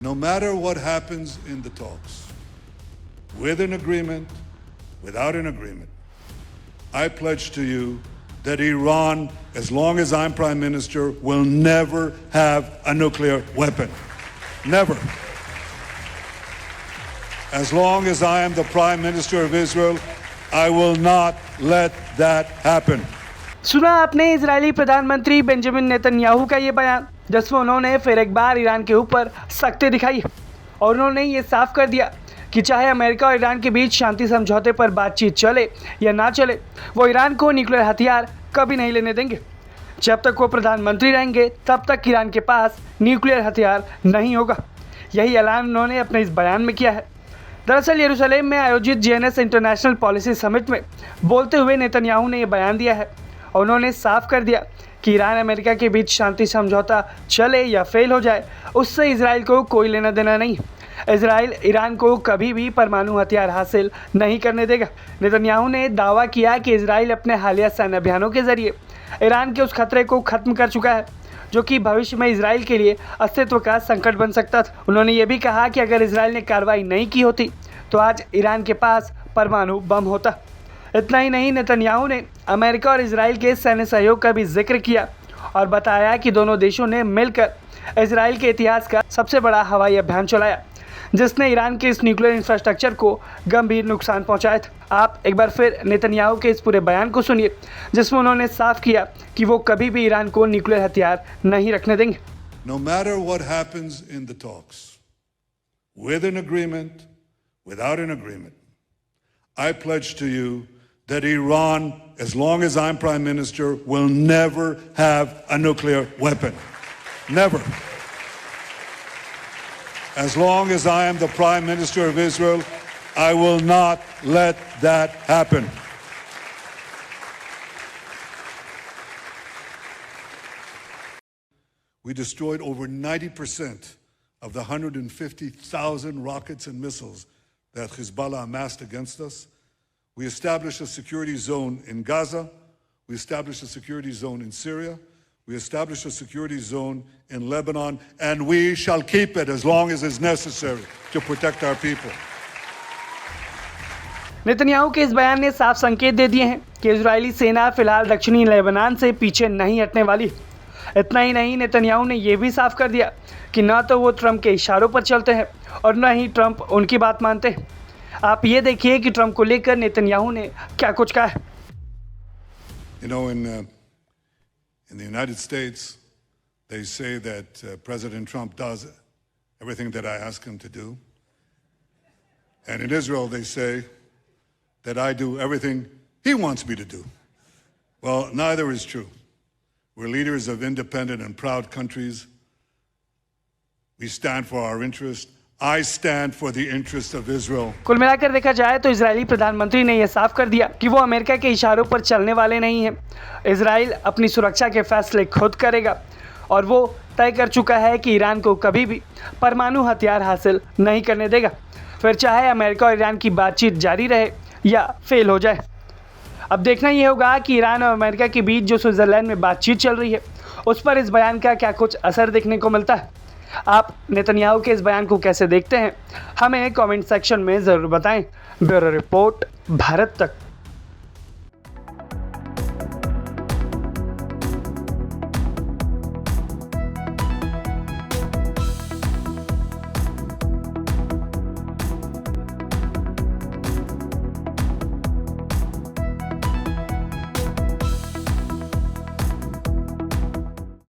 No matter what happens in the talks, with an agreement, without an agreement, I pledge to you that Iran, as long as I'm Prime Minister, will never have a nuclear weapon. Never. As long as I am the Prime Minister of Israel, I will not let that happen. सुना आपने Israeli प्रधानमंत्री Benjamin Netanyahu का ये बयान, जिसमें उन्होंने फिर एक बार ईरान के ऊपर सख्ती दिखाई और उन्होंने ये साफ कर दिया कि चाहे अमेरिका और ईरान के बीच शांति समझौते पर बातचीत चले या ना चले, वो ईरान को न्यूक्लियर हथियार कभी नहीं लेने देंगे। जब तक वो प्रधानमंत्री रहेंगे तब तक ईरान के पास न्यूक्लियर हथियार नहीं होगा। यही ऐलान उन्होंने अपने इस बयान में किया है। दरअसल यरूशलेम में आयोजित JNS इंटरनेशनल पॉलिसी समिट में बोलते हुए नेतन्याहू ने ये बयान दिया है और उन्होंने साफ कर दिया कि ईरान अमेरिका के बीच शांति समझौता चले या फेल हो जाए, उससे इजराइल को कोई लेना देना नहीं। इजराइल ईरान को कभी भी परमाणु हथियार हासिल नहीं करने देगा। नेतन्याहू ने दावा किया कि इजराइल अपने हालिया सैन्य अभियानों के जरिए ईरान के उस खतरे को खत्म कर चुका है जो कि भविष्य में इजराइल के लिए अस्तित्व का संकट बन सकता था। उन्होंने ये भी कहा कि अगर इजराइल ने कार्रवाई नहीं की होती तो आज ईरान के पास परमाणु बम होता। इतना ही नहीं, नेतन्याहू ने अमेरिका और इजराइल के सैन्य सहयोग का भी जिक्र किया और बताया कि दोनों देशों ने मिलकर इजराइल के इतिहास का सबसे बड़ा हवाई अभियान चलाया, जिसने ईरान के इस न्यूक्लियर इंफ्रास्ट्रक्चर को गंभीर नुकसान पहुंचाया था। आप एक बार फिर नेतन्याहू के इस पूरे बयान को सुनिए, जिसमें उन्होंने साफ किया कि वो कभी भी ईरान को न्यूक्लियर हथियार नहीं रखने देंगे। No matter what happens in the talks, with an agreement, without an agreement, I pledge to you that Iran, as long as I'm Prime Minister, will never have a nuclear weapon. Never. As long as I am the Prime Minister of Israel, I will not let that happen. We destroyed over 90% of the 150,000 rockets and missiles that Hezbollah amassed against us. We established a security zone in Gaza. We established a security zone in Syria. We established a security zone in Lebanon, and we shall keep it as long as is necessary to protect our people. Netanyahu के इस बयान ने साफ संकेत दे दिए हैं कि Israeli सेना फिलहाल दक्षिणी लेबनान से पीछे नहीं हटने वाली। इतना ही नहीं, नेतन्याहू ने यह भी साफ कर दिया कि न तो वो ट्रंप के इशारों पर चलते हैं और न ही ट्रंप उनकी बात मानते हैं। आप ये देखिए कि ट्रंप को लेकर नेतन्याहू ने क्या कुछ कहा है। You know, in the United States, they say that President Trump does everything that I ask him to do. And in Israel, they say that I do everything he wants me to do. Well, neither is true. We're leaders of independent and proud countries. We stand for our interest. I stand for the interest of Israel. कुल मिलाकर देखा जाए तो Israeli प्रधानमंत्री ने यह साफ कर दिया कि वो अमेरिका के इशारों पर चलने वाले नहीं हैं। इजराइल अपनी सुरक्षा के फैसले खुद करेगा और वो तय कर चुका है कि ईरान को कभी भी परमाणु हथियार हासिल नहीं करने देगा, फिर चाहे अमेरिका और ईरान की बातचीत जारी रहे या फेल हो जाए। अब देखना ये होगा कि ईरान और अमेरिका के बीच जो स्विट्ज़रलैंड में बातचीत चल रही है उस पर इस बयान का क्या कुछ असर देखने को मिलता है। आप नेतन्याहू के इस बयान को कैसे देखते हैं, हमें कमेंट सेक्शन में ज़रूर बताएं। ब्यूरो रिपोर्ट, भारत तक।